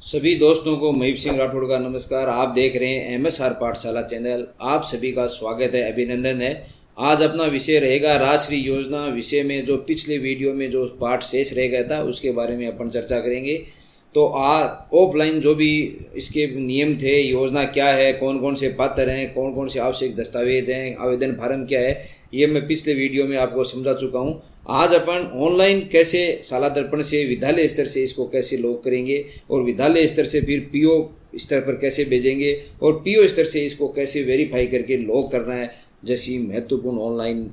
सभी दोस्तों को महीप सिंह राठौड़ का नमस्कार। आप देख रहे हैं MSR पाठशाला चैनल। आप सभी का स्वागत है, अभिनंदन है। आज अपना विषय रहेगा राष्ट्रीय योजना विषय में। जो पिछले वीडियो में जो पाठ शेष रह गया था उसके बारे में अपन चर्चा करेंगे। तो ऑफलाइन जो भी इसके नियम थे, योजना क्या है, कौन कौन से पात्र हैं, कौन कौन से आवश्यक दस्तावेज हैं, आवेदन फार्म क्या है, ये मैं पिछले वीडियो में आपको समझा चुका हूँ। आज अपन ऑनलाइन कैसे शाला दर्पण से विद्यालय स्तर से इसको कैसे लॉग करेंगे और विद्यालय स्तर से फिर PO स्तर पर कैसे भेजेंगे और PO स्तर से इसको कैसे वेरीफाई करके लॉग करना है, जैसी महत्वपूर्ण ऑनलाइन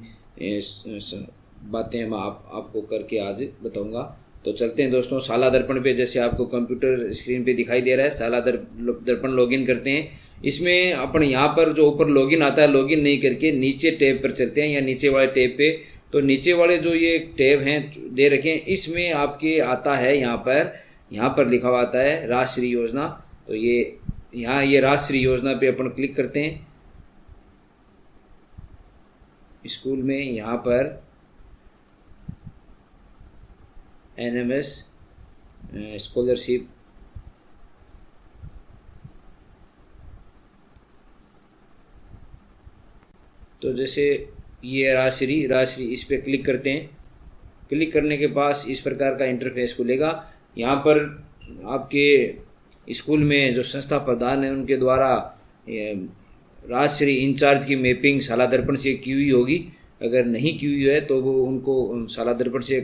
बातें मैं आपको करके आज बताऊंगा। तो चलते हैं दोस्तों शाला दर्पण पे। जैसे आपको कंप्यूटर स्क्रीन पे दिखाई दे रहा है, शाला दर्पण लॉगिन करते हैं। इसमें अपन यहाँ पर जो ऊपर लॉगिन आता है, लॉगिन नहीं करके नीचे टैब पर चलते हैं या नीचे वाले टैब पे। तो नीचे वाले जो ये टैब हैं दे रखे हैं, इसमें आपके आता है यहाँ पर लिखा हुआ आता है राष्ट्रीय योजना। तो ये राष्ट्रीय योजना पे अपन क्लिक करते हैं। स्कूल में यहाँ पर NMS स्कॉलरशिप तो जैसे ये राष्ट्रीय इस पर क्लिक करते हैं। क्लिक करने के पास इस प्रकार का इंटरफेस खुलेगा। यहाँ पर आपके स्कूल में जो संस्था प्रधान है उनके द्वारा राष्ट्रीय इंचार्ज की मैपिंग शाला दर्पण से की हुई होगी। अगर नहीं की हुई है तो वो उनको शाला दर्पण से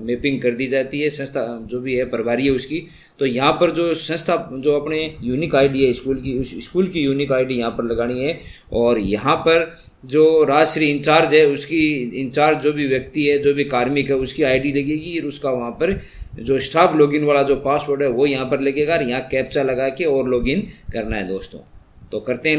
मैपिंग कर दी जाती है, संस्था जो भी है प्रभारी है उसकी। तो यहाँ पर जो संस्था जो अपने यूनिक आईडी है स्कूल की, उस स्कूल की यूनिक आईडी यहाँ पर लगानी है। और यहाँ पर जो राष्ट्रीय इंचार्ज है उसकी इंचार्ज जो भी व्यक्ति है, जो भी कार्मिक है, उसकी आईडी लगेगी। और उसका वहाँ पर जो स्टाफ लॉगिन वाला जो पासवर्ड है वो यहाँ पर लगेगा। और यहाँ कैप्चा लगा के और लॉगिन करना है दोस्तों। तो करते हैं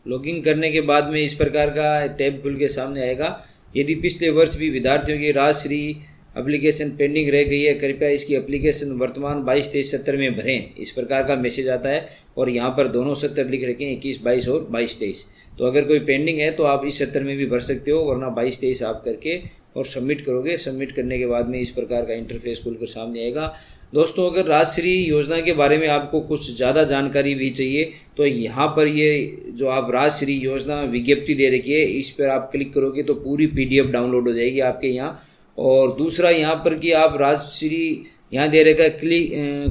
लॉगिन करने के बाद में इस प्रकार का टैब खुल के सामने आएगा। यदि पिछले वर्ष भी विद्यार्थियों की राष्ट्रीय एप्लीकेशन पेंडिंग रह गई है, कृपया इसकी एप्लीकेशन वर्तमान 22-23-70 में भरें, इस प्रकार का मैसेज आता है। और यहाँ पर दोनों सत्र लिख रखे हैं, 21-22 और 22-23। तो अगर कोई पेंडिंग है तो आप इस सत्र में भी भर सकते हो, वरना 22-23 आप करके और सबमिट करोगे। सबमिट करने के बाद में इस प्रकार का इंटरफेस खुलकर सामने आएगा। दोस्तों, अगर राष्ट्रीय योजना के बारे में आपको कुछ ज़्यादा जानकारी भी चाहिए तो यहाँ पर ये जो आप राष्ट्रीय योजना विज्ञप्ति दे रखी है, इस पर आप क्लिक करोगे तो पूरी PDF डाउनलोड हो जाएगी आपके यहाँ। और दूसरा यहाँ पर कि आप राष्ट्रीय यहाँ दे रखा है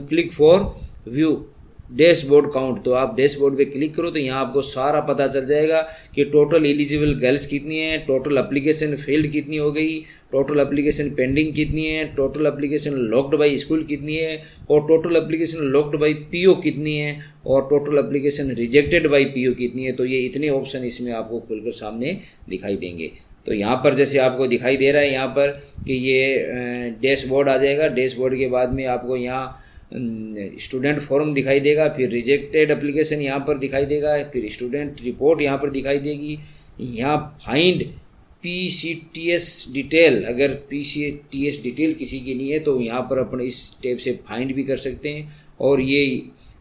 click for view dashboard count. तो आप डैशबोर्ड पे क्लिक करो तो यहाँ आपको सारा पता चल जाएगा कि टोटल एलिजिबल गर्ल्स कितनी है, टोटल एप्लीकेशन फील्ड कितनी हो गई, टोटल एप्लीकेशन पेंडिंग कितनी है, total application locked by school कितनी है, और total application locked by PO कितनी है, और total application rejected by PO कितनी है। तो ये इतने ऑप्शन इसमें आपको खुलकर सामने दिखाई देंगे। तो यहाँ पर जैसे आपको दिखाई दे रहा है यहाँ पर कि ये डैशबोर्ड आ जाएगा। डैशबोर्ड के बाद में आपको यहाँ स्टूडेंट फॉर्म दिखाई देगा, फिर रिजेक्टेड एप्लीकेशन यहाँ पर दिखाई देगा, फिर स्टूडेंट रिपोर्ट यहाँ पर दिखाई देगी। यहाँ फाइंड PCTS डिटेल, अगर PCTS डिटेल किसी की नहीं है तो यहाँ पर अपन इस टैब से फाइंड भी कर सकते हैं। और ये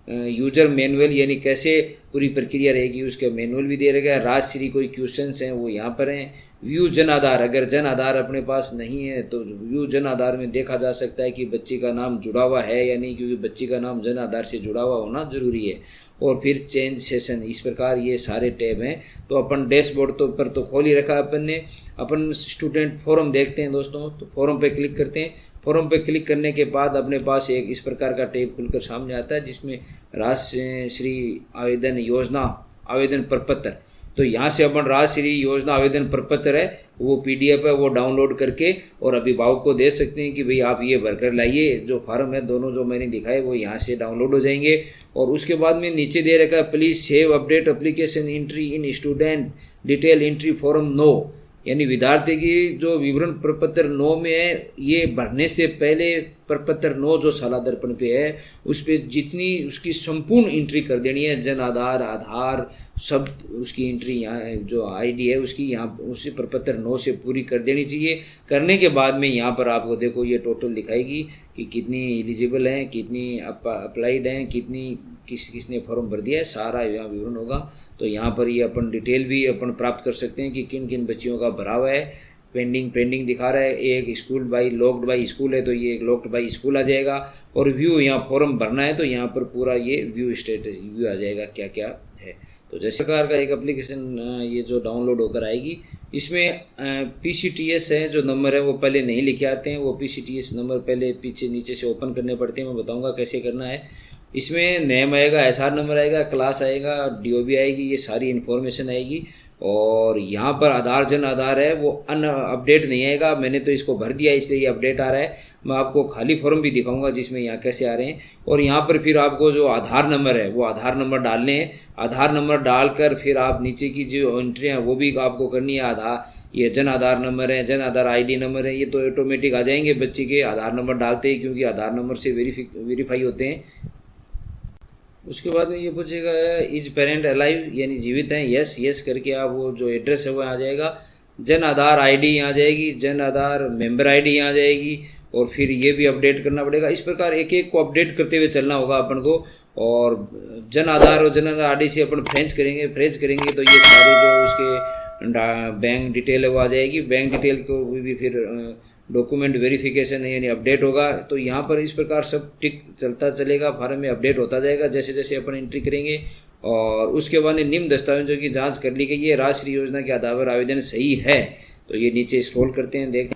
यूजर मैनुअल यानी कैसे पूरी प्रक्रिया रहेगी उसका मैनुअल भी दे रखा है। राष्ट्रीय कोई क्वेश्चंस हैं वो यहाँ पर हैं। व्यू जन आधार, अगर जन आधार अपने पास नहीं है तो व्यू जन आधार में देखा जा सकता है कि बच्चे का नाम जुड़ा हुआ है या नहीं, क्योंकि बच्चे का नाम जन आधार से जुड़ा हुआ होना जरूरी है। और फिर चेंज सेशन, इस प्रकार ये सारे टैब हैं। तो अपन डैशबोर्ड तो खोल ही रखा अपन ने। अपन स्टूडेंट फॉर्म देखते हैं दोस्तों। तो फॉर्म पे क्लिक करते हैं। फॉर्म पे क्लिक करने के बाद अपने पास एक इस प्रकार का टैब खुलकर सामने आता है जिसमें राष्ट्रीय आवेदन योजना आवेदन प्रपत्र। तो यहाँ से अपन राष्ट्रीय योजना आवेदन प्रपत्र है वो PDF है, वो डाउनलोड करके और अभिभावक को दे सकते हैं कि भाई आप ये भरकर लाइए। जो फार्म है दोनों जो मैंने दिखाए वो यहाँ से डाउनलोड हो जाएंगे। और उसके बाद में नीचे दे रखा है please save update application entry in student detail entry form 9, यानी विद्यार्थी की जो विवरण प्रपत्र 9 में है, ये भरने से पहले प्रपत्र 9 जो शाला दर्पण पे है उस पर जितनी उसकी संपूर्ण एंट्री कर देनी है। जन आधार सब उसकी एंट्री यहाँ जो ID है उसकी यहाँ उसी प्रपत्र 9 से पूरी कर देनी चाहिए। करने के बाद में यहाँ पर आपको देखो ये टोटल दिखाएगी कि कितनी एलिजिबल हैं, कितनी अप्लाइड हैं, किसने फॉर्म भर दिया है, सारा यहाँ विवरण होगा। तो यहाँ पर ये अपन डिटेल भी अपन प्राप्त कर सकते हैं कि किन किन बच्चियों का भरा हुआ है, पेंडिंग दिखा रहा है। एक school by locked by school है तो ये लॉक्ड बाई स्कूल आ जाएगा। और व्यू यहाँ फॉर्म भरना है तो यहाँ पर पूरा ये व्यू स्टेटस व्यू आ जाएगा क्या क्या है। तो जैसे प्रकार का एक एप्लीकेशन ये जो डाउनलोड होकर आएगी, इसमें PCTS है जो नंबर है वो पहले नहीं लिखे आते हैं, वो PCTS नंबर पहले पीछे नीचे से ओपन करने पड़ते हैं। मैं बताऊंगा कैसे करना है। इसमें नेम आएगा, SR नंबर आएगा, क्लास आएगा, DOB आएगी, ये सारी इन्फॉर्मेशन आएगी। और यहाँ पर आधार जन आधार है वो अपडेट नहीं आएगा, मैंने तो इसको भर दिया इसलिए ये अपडेट आ रहा है। मैं आपको खाली फॉर्म भी दिखाऊंगा जिसमें यहाँ कैसे आ रहे हैं। और यहाँ पर फिर आपको जो आधार नंबर है वो आधार नंबर डालने हैं। आधार नंबर डालकर फिर आप नीचे की जो एंट्री है वो भी आपको करनी है। आधार ये जन आधार नंबर है, जन आधार ID नंबर है, ये तो ऑटोमेटिक आ जाएंगे बच्चे के आधार नंबर डालते ही, क्योंकि आधार नंबर से वेरीफाई होते हैं। उसके बाद में ये पूछेगा इज पेरेंट अलाइव यानी जीवित हैं, यस करके आप वो जो एड्रेस है वो आ जाएगा। जन आधार ID यहाँ जाएगी, जन आधार मेंबर ID यहाँ जाएगी। और फिर ये भी अपडेट करना पड़ेगा। इस प्रकार एक एक को अपडेट करते हुए चलना होगा अपन को। और जन आधार और जन आधार ID से अपन फ्रेंच करेंगे तो ये सारे जो उसके बैंक डिटेल है वो आ जाएगी। बैंक डिटेल को भी फिर डॉक्यूमेंट वेरिफिकेशन यानी अपडेट होगा। तो यहाँ पर इस प्रकार सब टिक चलता चलेगा, फार्म में अपडेट होता जाएगा जैसे जैसे अपन एंट्री करेंगे। और उसके बाद निम्न दस्तावेजों की जांच कर ली गई है, राष्ट्रीय योजना के आधार पर आवेदन सही है। तो ये नीचे स्क्रॉल करते हैं, देख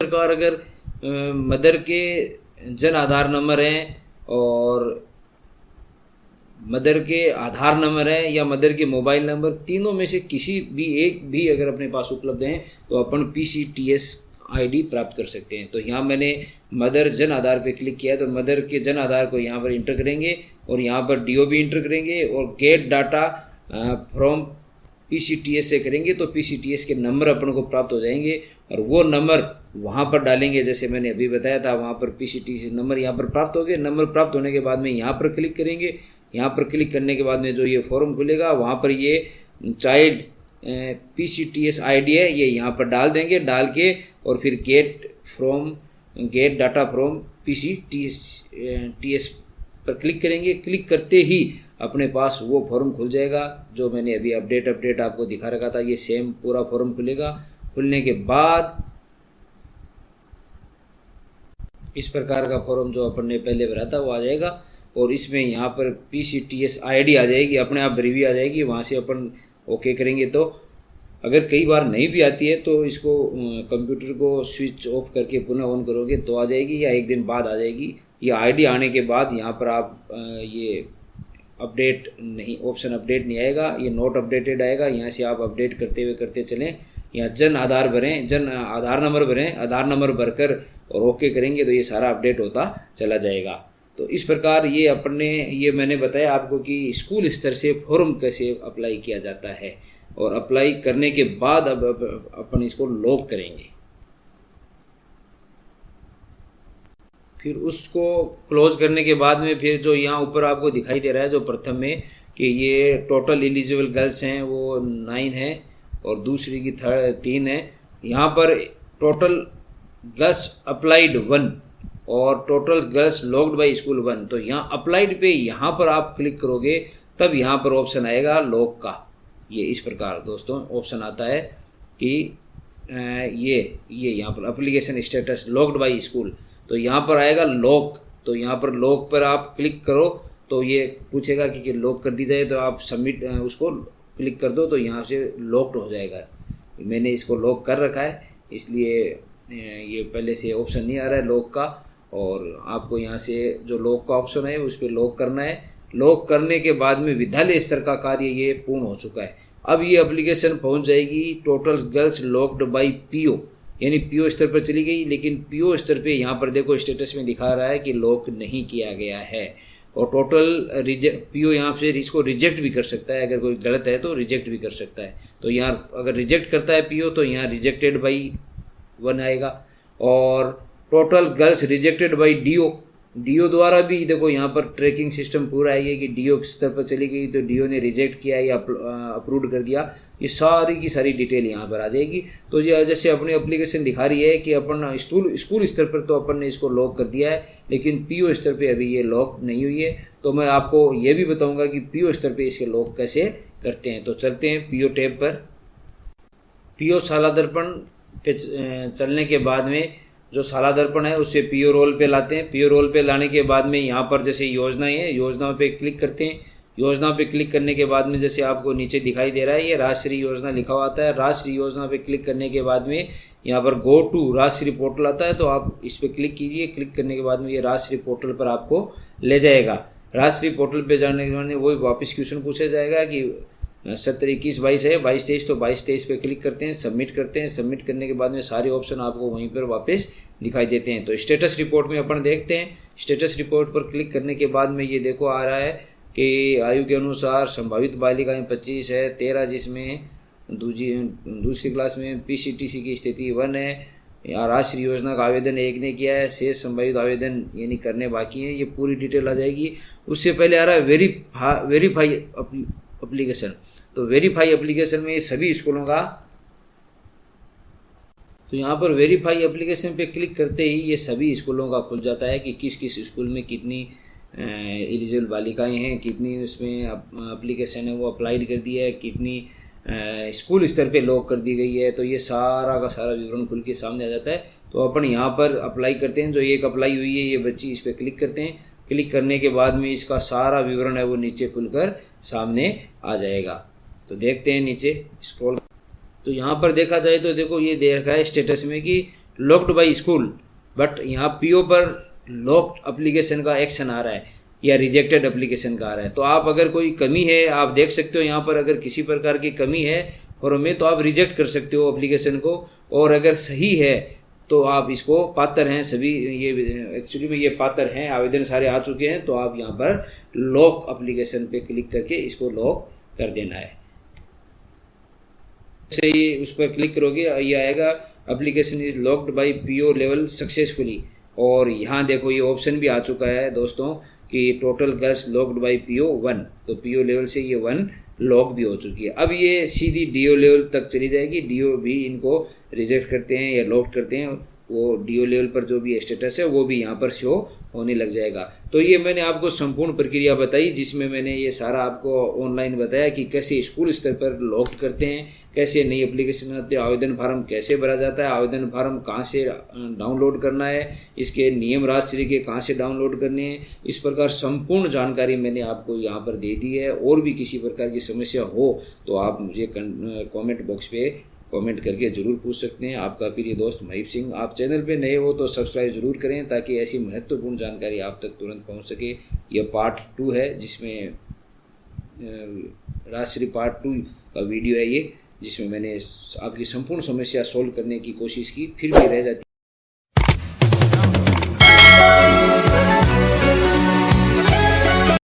प्रकार अगर मदर के जन आधार नंबर हैं और मदर के आधार नंबर है या मदर के मोबाइल नंबर, तीनों में से किसी भी एक भी अगर अपने पास उपलब्ध हैं तो अपन PCTS ID प्राप्त कर सकते हैं। तो यहाँ मैंने मदर जन आधार पे क्लिक किया तो मदर के जन आधार को यहाँ पर इंटर करेंगे और यहाँ पर DOB इंटर करेंगे और गेट डाटा फ्रॉम PCTS से करेंगे तो PCTS के नंबर अपन को प्राप्त हो जाएंगे। और वो नंबर वहाँ पर डालेंगे जैसे मैंने अभी बताया था, वहाँ पर PCTS नंबर यहाँ पर प्राप्त हो गए। नंबर प्राप्त होने के बाद में यहाँ पर क्लिक करेंगे। यहाँ पर क्लिक करने के बाद में जो ये फॉर्म खुलेगा वहाँ पर ये चाइल्ड PCTS ID है ये यहाँ पर डाल देंगे। डाल के और फिर गेट डाटा फ्रॉम PCTS पर क्लिक करेंगे। क्लिक करते ही अपने पास वो फॉर्म खुल जाएगा जो मैंने अभी अपडेट आपको दिखा रखा था। ये सेम पूरा फॉर्म खुलेगा। खुलने के बाद इस प्रकार का फॉर्म जो अपन ने पहले भरा था वो आ जाएगा। और इसमें यहाँ पर PCTS ID आ जाएगी, अपने आप भरी हुई आ जाएगी। वहाँ से अपन ओके करेंगे। तो अगर कई बार नहीं भी आती है तो इसको कंप्यूटर को स्विच ऑफ करके पुनः ऑन करोगे तो आ जाएगी, या एक दिन बाद आ जाएगी। ये ID आने के बाद यहाँ पर आप ये अपडेट नहीं, ऑप्शन अपडेट नहीं आएगा, ये नॉट अपडेटेड आएगा। यहाँ से आप अपडेट करते चलें। यहाँ जन आधार भरें, जन आधार नंबर भरें, आधार नंबर भरकर और ओके करेंगे तो ये सारा अपडेट होता चला जाएगा। तो इस प्रकार ये अपने ये मैंने बताया आपको कि स्कूल स्तर से फॉर्म कैसे अप्लाई किया जाता है। और अप्लाई करने के बाद अब अपन इसको लॉक करेंगे। फिर उसको क्लोज करने के बाद में फिर जो यहाँ ऊपर आपको दिखाई दे रहा है जो प्रथम में कि ये टोटल एलिजिबल गर्ल्स हैं वो 9 है और दूसरी की 3 है। यहाँ पर टोटल गर्ल्स अप्लाइड 1 और total girls locked by school 1। तो यहाँ अप्लाइड पे यहाँ पर आप क्लिक करोगे तब यहाँ पर ऑप्शन आएगा लॉक का। ये इस प्रकार दोस्तों ऑप्शन आता है कि ये यहाँ पर application status locked by school, तो यहाँ पर आएगा लॉक। तो यहाँ पर लॉक पर आप क्लिक करो तो ये पूछेगा कि लॉक कर दी जाए, तो आप सबमिट उसको क्लिक कर दो तो यहाँ से लॉक्ड हो जाएगा। मैंने इसको लॉक कर रखा है इसलिए ये पहले से ऑप्शन नहीं आ रहा है लॉक का। और आपको यहाँ से जो लॉक का ऑप्शन है उस पर लॉक करना है। लॉक करने के बाद में विद्यालय स्तर का कार्य ये पूर्ण हो चुका है। अब ये एप्लीकेशन पहुँच जाएगी total girls locked by PO, यानी PO स्तर पर चली गई। लेकिन PO स्तर पे यहाँ पर देखो स्टेटस में दिखा रहा है कि लॉक नहीं किया गया है। और टोटल PO यहाँ से इसको रिजेक्ट भी कर सकता है, अगर कोई गलत है तो रिजेक्ट भी कर सकता है। तो यहाँ अगर रिजेक्ट करता है PO तो यहाँ रिजेक्टेड बाय 1 आएगा। और total girls rejected by DO द्वारा भी देखो यहाँ पर ट्रैकिंग सिस्टम पूरा है कि DO स्तर पर चली गई तो DO ने रिजेक्ट किया या अप्रूव कर दिया, ये सारी की सारी डिटेल यहाँ पर आ जाएगी। तो ये जैसे अपनी एप्लीकेशन दिखा रही है कि अपन स्कूल स्तर पर तो अपन ने इसको लॉक कर दिया है, लेकिन PO स्तर पे अभी ये लॉक नहीं हुई है। तो मैं आपको ये भी बताऊंगा कि PO स्तर पे इसके लॉक कैसे करते हैं। तो चलते हैं पीओ टैब पर। पीओ साला दर्पण पे चलने के बाद में जो साला दर्पण है उससे पीओ रोल पे लाते हैं। पीओ रोल पे लाने के बाद में यहाँ पर जैसे योजनाएं हैं, योजनाओं पे क्लिक करते हैं। योजनाओं पे क्लिक करने के बाद में जैसे आपको नीचे दिखाई दे रहा है ये राजश्री योजना लिखा हुआ आता है। राजश्री योजना पे क्लिक करने के बाद में यहाँ पर गो टू राजश्री पोर्टल आता है, तो आप इस पर क्लिक कीजिए। क्लिक करने के बाद में ये राजश्री पोर्टल पर आपको ले जाएगा। राजश्री पोर्टल पे जाने के बाद में वही वापस क्वेश्चन पूछा जाएगा कि 70 21 22 है, 22 23, तो 22 23 पे क्लिक करते हैं, सबमिट करते हैं। सबमिट करने के बाद में सारे ऑप्शन आपको वहीं पर वापस दिखाई देते हैं। तो स्टेटस रिपोर्ट में अपन देखते हैं। स्टेटस रिपोर्ट पर क्लिक करने के बाद में ये देखो आ रहा है कि आयु के अनुसार संभावित बालिकाएं 25 है, 13 जिसमें दूसरी क्लास में पीसीटीसी की स्थिति 1 है। यहाँ राष्ट्रीय योजना का आवेदन 1 ने किया है, शेष संभावित आवेदन यानी करने बाकी हैं। ये पूरी डिटेल आ जाएगी। उससे पहले आ रहा है वेरीफाई एप्लीकेशन। तो वेरीफाई एप्लीकेशन में सभी स्कूलों का, तो यहाँ पर वेरीफाई एप्लीकेशन पे क्लिक करते ही ये सभी स्कूलों का खुल जाता है कि किस किस स्कूल में कितनी एलिजिबल बालिकाएं हैं, कितनी उसमें एप्लीकेशन है वो अप्लाइड कर दी है, कितनी स्कूल स्तर पे लॉक कर दी गई है। तो ये सारा का सारा विवरण खुल के सामने आ जाता है। तो अपन यहाँ पर अप्लाई करते हैं। जो एक अप्लाई हुई है ये बच्ची, इस पर क्लिक करते हैं। क्लिक करने के बाद में इसका सारा विवरण है वो नीचे खुलकर सामने आ जाएगा। तो देखते हैं नीचे स्क्रॉल। तो यहाँ पर देखा जाए तो देखो ये दे रखा है स्टेटस में कि लॉक्ड बाय स्कूल, बट यहाँ पीओ पर लॉक्ड एप्लीकेशन का एक्शन आ रहा है या रिजेक्टेड एप्लीकेशन का आ रहा है। तो आप अगर कोई कमी है, आप देख सकते हो यहाँ पर अगर किसी प्रकार की कमी है फॉर्म में तो आप रिजेक्ट कर सकते हो एप्लीकेशन को, और अगर सही है तो आप इसको पात्र हैं सभी, ये एक्चुअली में ये पात्र हैं, आवेदन सारे आ चुके हैं। तो आप यहाँ पर लॉक एप्लीकेशन पे क्लिक करके इसको लॉक कर देना है। से ही उस पर क्लिक करोगे ये आएगा application is locked by PO level successfully. और यहाँ देखो ये ऑप्शन भी आ चुका है दोस्तों कि total girls locked by PO 1। तो पीओ लेवल से ये 1 लॉक भी हो चुकी है। अब ये सीधी डीओ लेवल तक चली जाएगी। डीओ भी इनको रिजेक्ट करते हैं या लॉक करते हैं, वो डीओ लेवल पर जो भी स्टेटस है वो भी यहाँ पर शो होने लग जाएगा। तो ये मैंने आपको संपूर्ण प्रक्रिया बताई जिसमें मैंने ये सारा आपको ऑनलाइन बताया कि कैसे स्कूल स्तर पर लॉक करते हैं, कैसे नई एप्लीकेशन आते हैं, आवेदन फार्म कैसे भरा जाता है, आवेदन फार्म कहाँ से डाउनलोड करना है, इसके नियम राजश्री के कहाँ से डाउनलोड करने हैं। इस प्रकार संपूर्ण जानकारी मैंने आपको यहाँ पर दे दी है। और भी किसी प्रकार की समस्या हो तो आप मुझे कॉमेंट बॉक्स पे कमेंट करके ज़रूर पूछ सकते हैं। आपका प्रिय दोस्त महिप सिंह। आप चैनल पे नए हो तो सब्सक्राइब जरूर करें ताकि ऐसी महत्वपूर्ण जानकारी आप तक तुरंत पहुंच सके। यह पार्ट 2 है जिसमें राजश्री पार्ट 2 का वीडियो है ये, जिसमें मैंने आपकी संपूर्ण समस्या सॉल्व करने की कोशिश की, फिर भी रह जाती